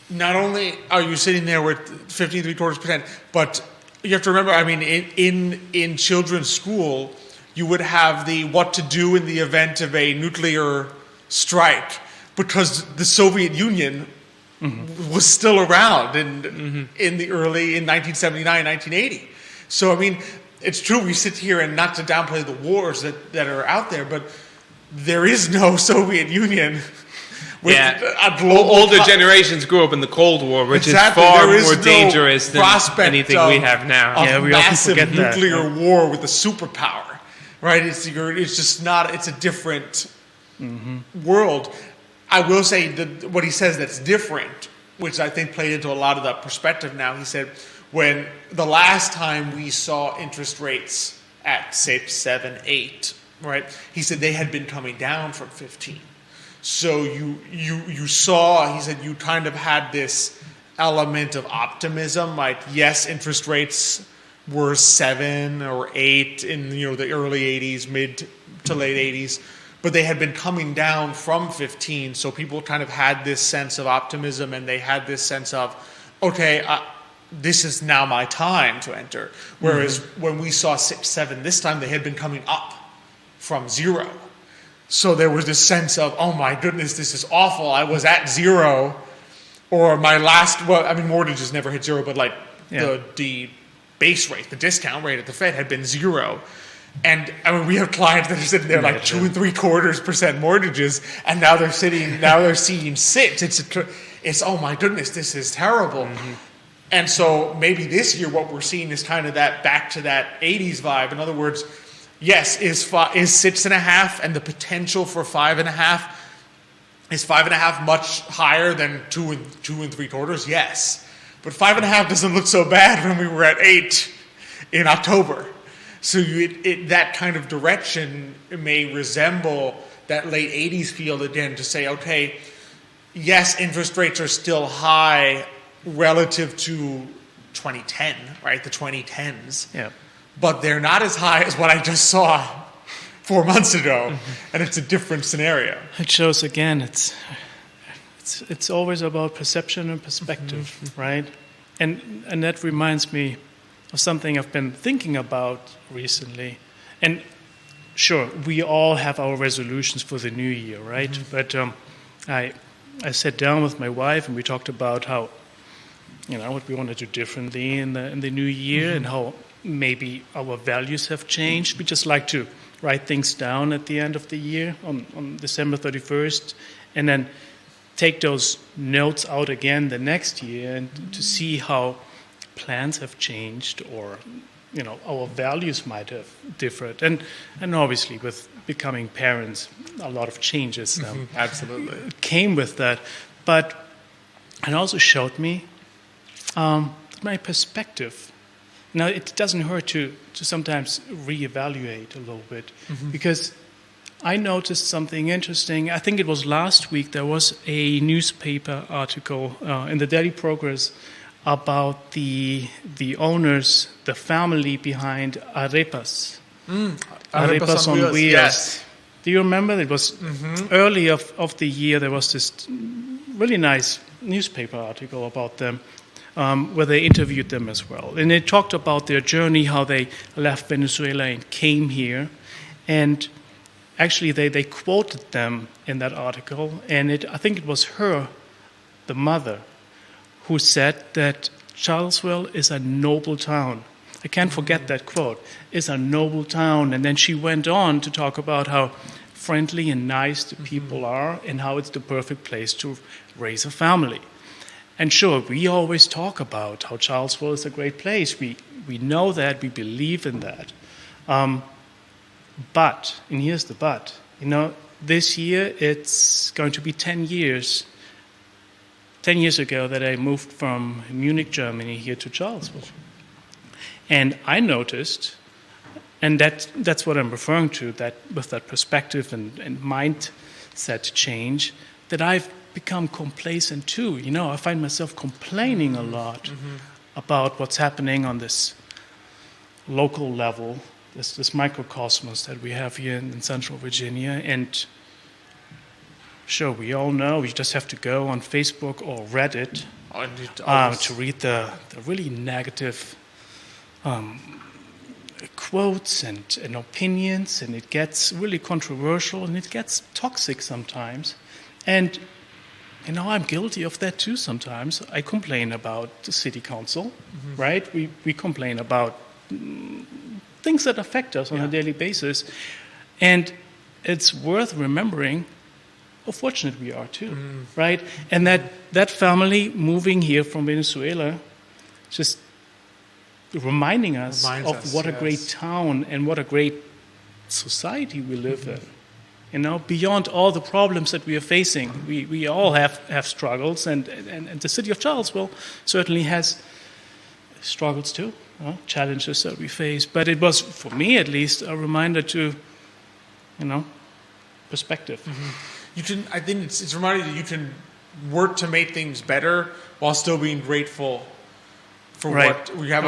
not only are you sitting there with 15.75%, but you have to remember. I mean, in children's school, you would have the what to do in the event of a nuclear strike, because the Soviet Union was still around in 1979, 1980. So I mean. It's true, we sit here and not to downplay the wars that are out there, but there is no Soviet Union with a global... Older generations grew up in the Cold War, which Exactly. is far There is more no dangerous than prospect anything we have now. Yeah, we often massive forget that. nuclear war with a superpower, right? It's just not... It's a different world. I will say that what he says that's different, which I think played into a lot of the perspective now, he said... When the last time we saw interest rates at 6, 7, 8, right? He said they had been coming down from 15. So you saw, he said, you kind of had this element of optimism, like yes, interest rates were 7 or 8 in the early 80s, mid to late 80s, but they had been coming down from 15. So people kind of had this sense of optimism, and they had this sense of, okay, this is now my time to enter. Whereas when we saw 6, 7 this time, they had been coming up from 0. So there was this sense of, oh my goodness, this is awful. I was at 0, or my last, mortgages never hit 0, but the base rate, the discount rate at the Fed had been 0. And we have clients that are sitting there like 2.75% mortgages, and now they're seeing 6. It's oh my goodness, this is terrible. And so maybe this year what we're seeing is kind of that back to that 80s vibe. In other words, yes, is 6.5 and the potential for 5.5, is 5.5 much higher than 2.75? Yes. But 5.5 doesn't look so bad when we were at 8 in October. So that kind of direction may resemble that late 80s feel again, to say, okay, yes, interest rates are still high relative to 2010, right? The 2010s. Yeah. But they're not as high as what I just saw 4 months ago, and it's a different scenario. It shows again, it's always about perception and perspective, right? and that reminds me of something I've been thinking about recently. And sure, we all have our resolutions for the new year, right? But I sat down with my wife and we talked about how, what we want to do differently in the new year and how maybe our values have changed. We just like to write things down at the end of the year on December 31st and then take those notes out again the next year and to see how plans have changed or our values might have differed. And obviously with becoming parents, a lot of changes Absolutely came with that. But it also showed me my perspective. Now, it doesn't hurt to sometimes reevaluate a little bit because I noticed something interesting. I think it was last week there was a newspaper article in the Daily Progress about the owners, the family behind Arepas. Arepas on Wheels. Yes. Do you remember? It was early of the year. There was this really nice newspaper article about them where they interviewed them as well. And they talked about their journey, how they left Venezuela and came here. And actually, they quoted them in that article. And I think it was her, the mother, who said that Charlottesville is a noble town. I can't forget that quote. It's a noble town. And then she went on to talk about how friendly and nice the people are and how it's the perfect place to raise a family. And sure, we always talk about how Charlottesville is a great place. We know that. We believe in that. But, and here's the but, this year it's going to be 10 years 10 years ago that I moved from Munich, Germany, here to Charlottesville. And I noticed, and that's what I'm referring to, that with that perspective and mindset change, that I've become complacent too. I find myself complaining a lot about what's happening on this local level, this microcosmos that we have here in Central Virginia. And sure, we all know we just have to go on Facebook or Reddit to read the really negative quotes and opinions, and it gets really controversial and it gets toxic sometimes. And I'm guilty of that too sometimes. I complain about the city council, right? We complain about things that affect us on a daily basis. And it's worth remembering how fortunate we are too, right? And that family moving here from Venezuela just reminding us of what a great town and what a great society we live in. Beyond all the problems that we are facing, we all have struggles, and the city of Charlottesville certainly has struggles too, challenges that we face. But it was, for me at least, a reminder to, perspective. I think it's a reminder that you can work to make things better while still being grateful for what we have.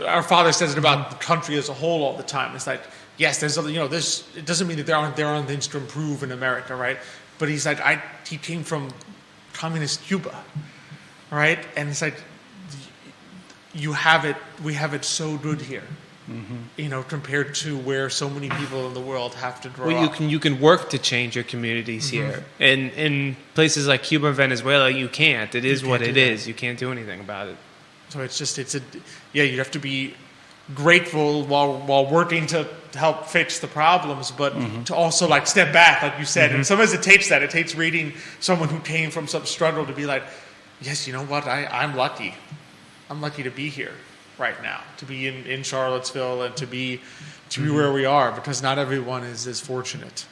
Our father says it about the country as a whole all the time. It's like, yes, there's it doesn't mean that there aren't things to improve in America, right? But he's like, he came from communist Cuba, right? And it's like, we have it so good here, compared to where so many people in the world have to grow up. You can work to change your communities here. And in places like Cuba and Venezuela, you can't. It is what it is. You can't do anything about it. So you have to be grateful while working to help fix the problems, but to also step back, like you said. And sometimes it takes that. It takes reading someone who came from some struggle to be like, yes, you know what? I'm lucky. I'm lucky to be here right now, to be in Charlottesville and to be where we are, because not everyone is as fortunate.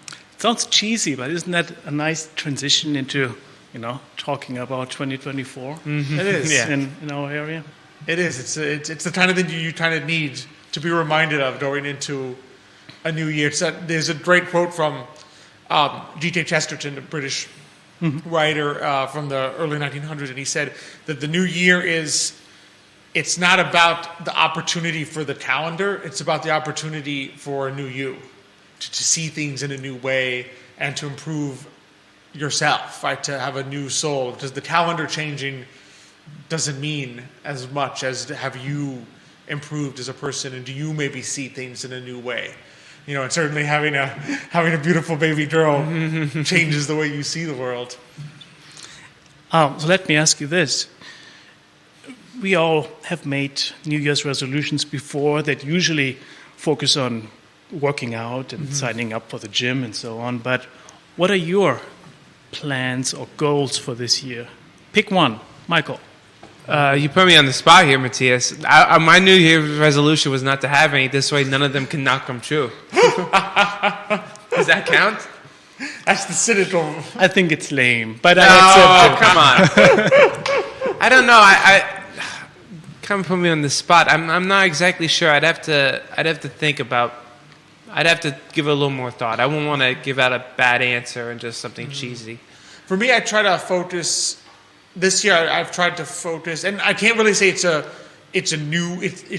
It sounds cheesy, but isn't that a nice transition into talking about 2024? It is in our area. It is. It's the kind of thing you kind of need to be reminded of going into a new year. There's a great quote from G.K. Chesterton, the British writer from the early 1900s, and he said that the new year it's not about the opportunity for the calendar, it's about the opportunity for a new you, to see things in a new way and to improve yourself, right? To have a new soul, because the calendar changing doesn't mean as much as have you improved as a person, and do you maybe see things in a new way? And certainly having a beautiful baby girl changes the way you see the world. So let me ask you this. We all have made New Year's resolutions before that usually focus on working out and signing up for the gym and so on. But what are your plans or goals for this year? Pick one. Michael. You put me on the spot here, Matthias. My New Year's resolution was not to have any. This way, none of them can not come true. Does that count? That's the cynical. I think it's lame, but Oh, come on. I don't know. I come put me on the spot. I'm not exactly sure. I'd have to think about. I'd have to give it a little more thought. I wouldn't want to give out a bad answer and just something cheesy. For me, I try to focus. This year, I've tried to focus, and I can't really say it's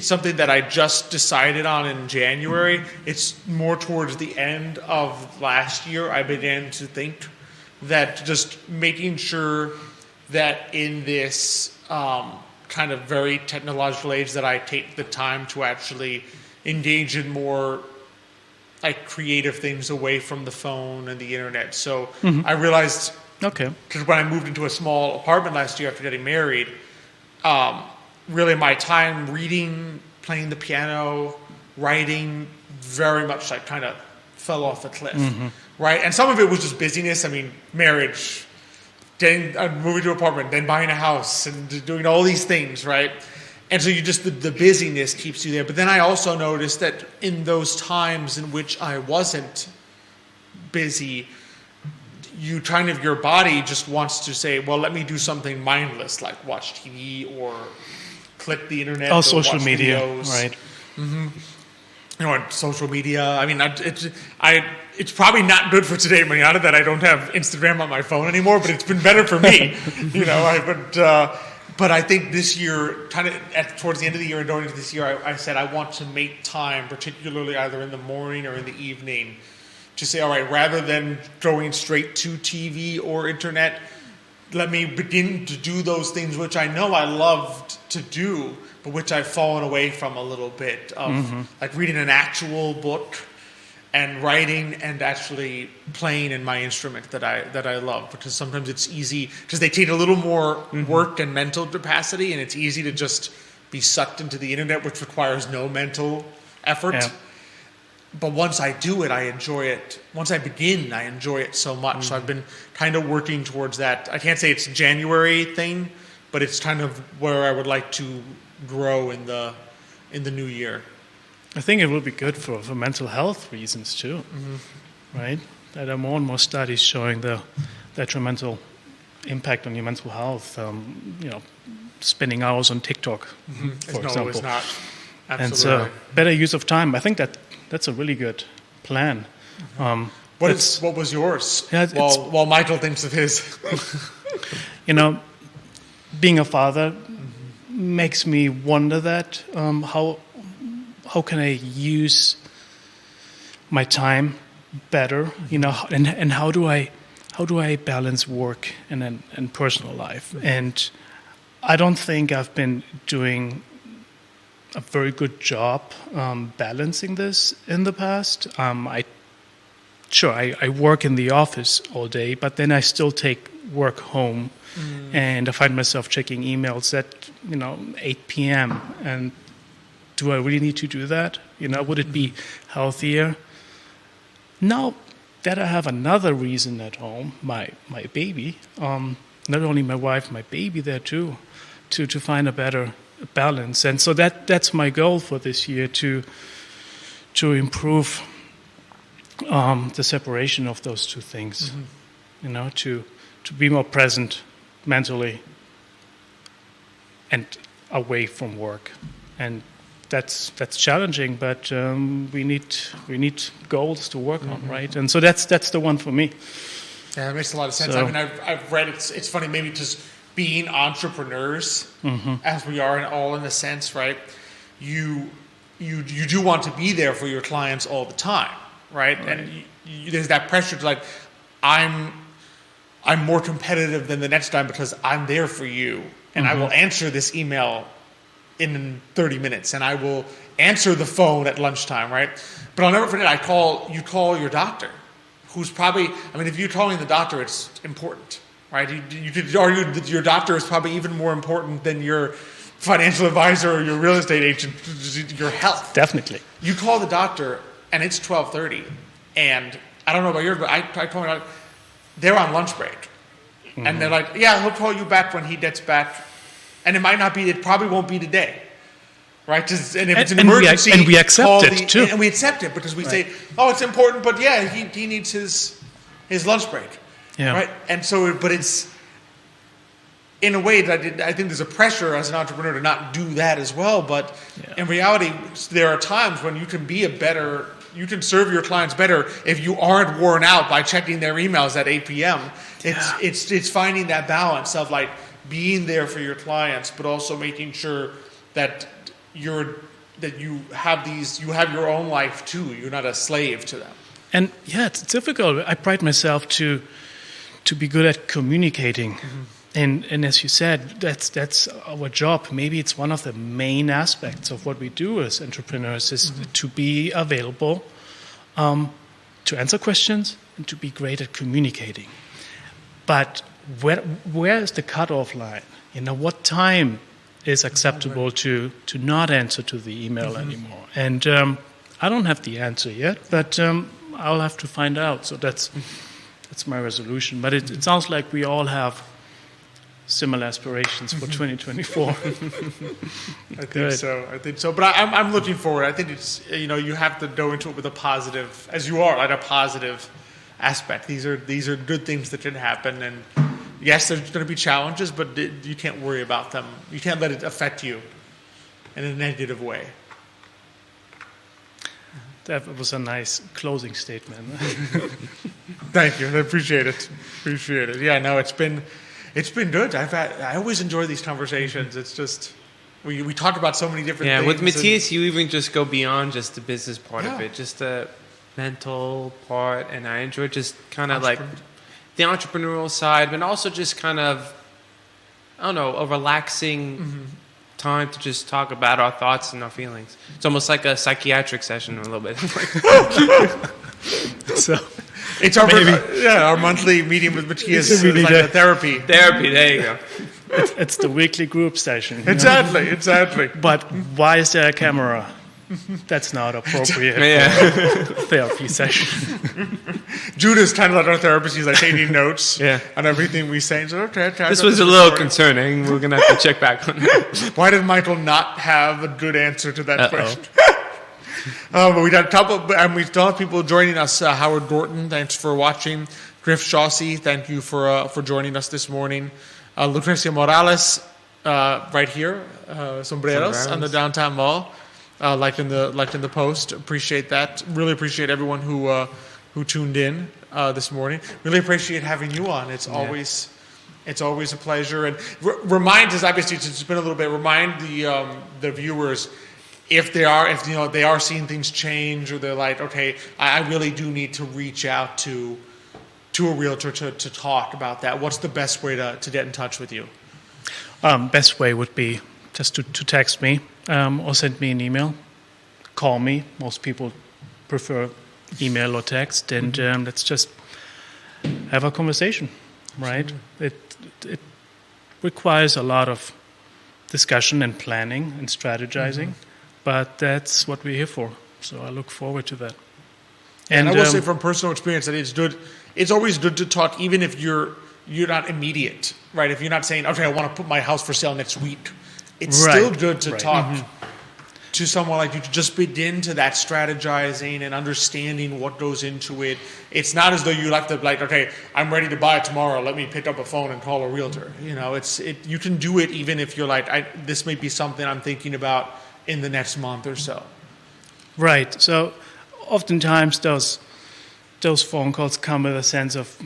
something that I just decided on in January. It's more towards the end of last year I began to think that just making sure that in this kind of very technological age that I take the time to actually engage in more like creative things away from the phone and the internet. So I realized, because when I moved into a small apartment last year after getting married, really my time reading, playing the piano, writing, very much like kind of fell off a cliff, right? And some of it was just busyness. I mean, marriage, moving to an apartment, then buying a house, and doing all these things, right? And so you just, the busyness keeps you there. But then I also noticed that in those times in which I wasn't busy, your body just wants to say, well, let me do something mindless, like watch TV or click the internet. Oh, or social watch media, videos. right? And social media. I mean, it's probably not good for today, Mañana, that I don't have Instagram on my phone anymore, but it's been better for me. But I think this year, kind of towards the end of the year and going into this year, I said I want to make time, particularly either in the morning or in the evening, to say, all right, rather than going straight to TV or internet, let me begin to do those things which I know I loved to do, but which I've fallen away from a little bit, of like reading an actual book and writing and actually playing in my instrument that I love, because sometimes it's easy, because they take a little more work and mental capacity, and it's easy to just be sucked into the internet, which requires no mental effort. Yeah. But once I do it, I enjoy it. Once I begin, I enjoy it so much. So I've been kind of working towards that. I can't say it's a January thing, but it's kind of where I would like to grow in the new year. I think it will be good for mental health reasons too, right? There are more and more studies showing the detrimental impact on your mental health. Spending hours on TikTok, for example. No, it's not. Absolutely. And so, better use of time. I think that's a really good plan. What was yours? Yeah, while Michael thinks of his. Being a father makes me wonder that how can I use my time better? And how do I balance work and personal life? And I don't think I've been doing a very good job balancing this in the past. I work in the office all day, but then I still take work home, and I find myself checking emails at 8 p.m. And do I really need to do that? Would it be healthier? Now that I have another reason at home, my baby, not only my wife, my baby there too, to find a better balance. And so that's my goal for this year, to improve the separation of those two things. To be more present mentally and away from work. And that's challenging, but we need goals to work on, right? And so that's the one for me. Yeah, that makes a lot of sense. So, I mean, I've read it's funny, maybe just being entrepreneurs, as we are all in a sense, right? You do want to be there for your clients all the time, right? And there's that pressure to I'm more competitive than the next time because I'm there for you and I will answer this email in 30 minutes, and I will answer the phone at lunchtime, right? But I'll never forget, you call your doctor, who's probably, I mean, if you're calling the doctor, it's important, right? You could argue that your doctor is probably even more important than your financial advisor or your real estate agent, your health. Definitely. You call the doctor, and it's 12:30, and I don't know about yours, but I told my doctor, they're on lunch break. And they're like, yeah, he'll call you back when he gets back. And it probably won't be today. Right? And if it's an emergency, and we accept it too. And we accept it because we say, oh, it's important, but yeah, he needs his lunch break. Yeah. Right? And so, but it's, in a way that I think there's a pressure as an entrepreneur to not do that as well. But in reality, there are times when you can serve your clients better if you aren't worn out by checking their emails at 8 p.m. It's finding that balance of like being there for your clients, but also making sure that you have your own life too. You're not a slave to them. And it's difficult. I pride myself to be good at communicating. And as you said, that's our job. Maybe it's one of the main aspects of what we do as entrepreneurs is to be available, to answer questions, and to be great at communicating. But where is the cutoff line? What time is acceptable to not answer to the email anymore? And I don't have the answer yet, but I'll have to find out. So that's my resolution. But it sounds like we all have similar aspirations for 2024. I think so. But I'm looking forward. I think it's, you have to go into it with a positive, as you are, like a positive aspect. These are good things that can happen. And yes, there's going to be challenges, but you can't worry about them. You can't let it affect you in a negative way. That was a nice closing statement. Thank you. I appreciate it. Yeah, no, it's been good. I always enjoy these conversations. It's just we talk about so many different things. Yeah, with Matthias, you even just go beyond just the business part of it, just the mental part, and I enjoy just kind of like the entrepreneurial side, but also just kind of, I don't know, a relaxing time to just talk about our thoughts and our feelings. It's almost like a psychiatric session a little bit. So it's our monthly meeting with Matthias. It's like a therapy. Therapy, there you go. It's the weekly group session. Exactly. But why is there a camera? That's not appropriate for a therapy session. Judah's kind of like our therapist. He's like taking notes on everything we say. So, this was a little concerning. We're going to have to check back on that. Why did Michael not have a good answer to that question? But we got a couple, and we still have people joining us. Howard Gorton, thanks for watching. Griff Shawsey, thank you for joining us this morning. Lucrecia Morales, right here, sombreros on the downtown mall. Like in the post. Appreciate that. Really appreciate everyone who tuned in this morning. Really appreciate having you on. It's always a pleasure. And remind us, obviously it's been a little bit. Remind the viewers if they are seeing things change, or they're like, okay, I really do need to reach out to a realtor to talk about that. What's the best way to get in touch with you? Best way would be just to text me. Or send me an email, call me. Most people prefer email or text, and let's just have a conversation, right? It requires a lot of discussion and planning and strategizing, but that's what we're here for. So I look forward to that. And I will say from personal experience that it's good. It's always good to talk, even if you're not immediate, right? If you're not saying, okay, I want to put my house for sale next week. It's still good to talk to someone like you, to just begin to that strategizing and understanding what goes into it. It's not as though you have to okay, I'm ready to buy it tomorrow. Let me pick up a phone and call a realtor. You can do it even if you're this may be something I'm thinking about in the next month or so. Right. So oftentimes those phone calls come with a sense of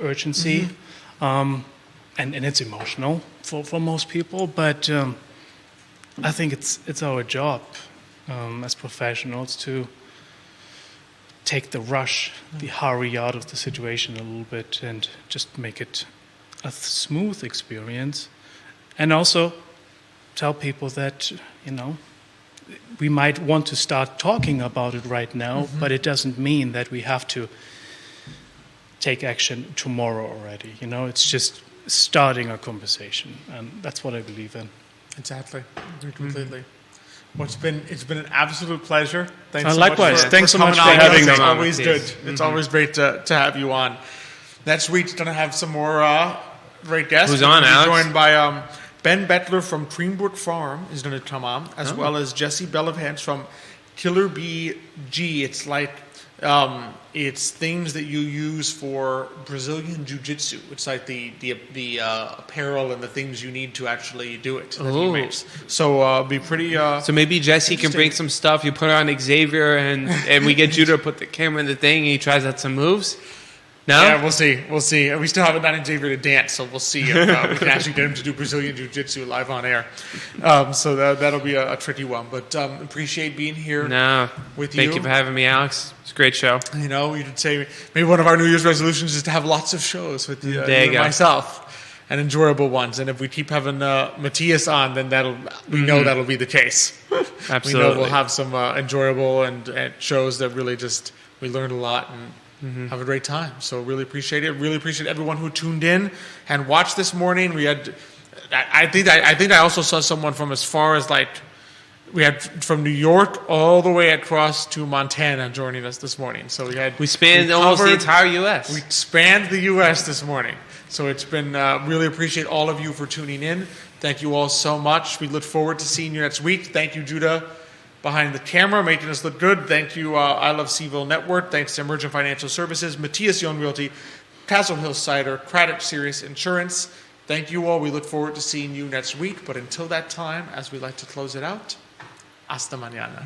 urgency, and it's emotional for most people, but. I think it's our job as professionals to take the rush, the hurry out of the situation a little bit, and just make it a smooth experience. And also tell people that, we might want to start talking about it right now, but it doesn't mean that we have to take action tomorrow already. It's just starting a conversation, and that's what I believe in. Exactly. Completely. Well, it's been an absolute pleasure. Thanks so likewise. much Thanks so much coming for on. having me. It's always good. It's always great to have you on. Next week's going to have some more great guests. Who's on, Alex? Joined by Ben Bettler from Greenbrook Farm is going to come on, as well as Jesse Bellavance from Killer Bee G. It's like it's things that you use for Brazilian Jiu-Jitsu. It's like the apparel and the things you need to actually do it. That he makes. So be pretty. So maybe Jesse can bring some stuff. You put on Xavier, and we get Judah to put the camera in the thing, and he tries out some moves. No? Yeah, we'll see. We'll see. We still haven't gotten Xavier to dance, so we'll see if we can actually get him to do Brazilian Jiu-Jitsu live on air. So that'll be a tricky one. But appreciate being here with you. Thank you for having me, Alex. It's a great show. You could say maybe one of our New Year's resolutions is to have lots of shows with you and myself, and enjoyable ones. And if we keep having Matthias on, then we know that'll be the case. Absolutely. We know we'll have some enjoyable and shows that really just we learned a lot and have a great time. So really appreciate it. Really appreciate everyone who tuned in and watched this morning. We had, I think I also saw someone from as far as we had from New York all the way across to Montana joining us this morning. So we spanned almost the entire U.S. We spanned the U.S. this morning. So it's been really appreciate all of you for tuning in. Thank you all so much. We look forward to seeing you next week. Thank you, Judah, behind the camera, making us look good. Thank you, I Love CVille Network. Thanks to Emergent Financial Services, Matthias Realty, Castle Hill Cider, Craddock Serious Insurance. Thank you all. We look forward to seeing you next week. But until that time, as we like to close it out, hasta mañana.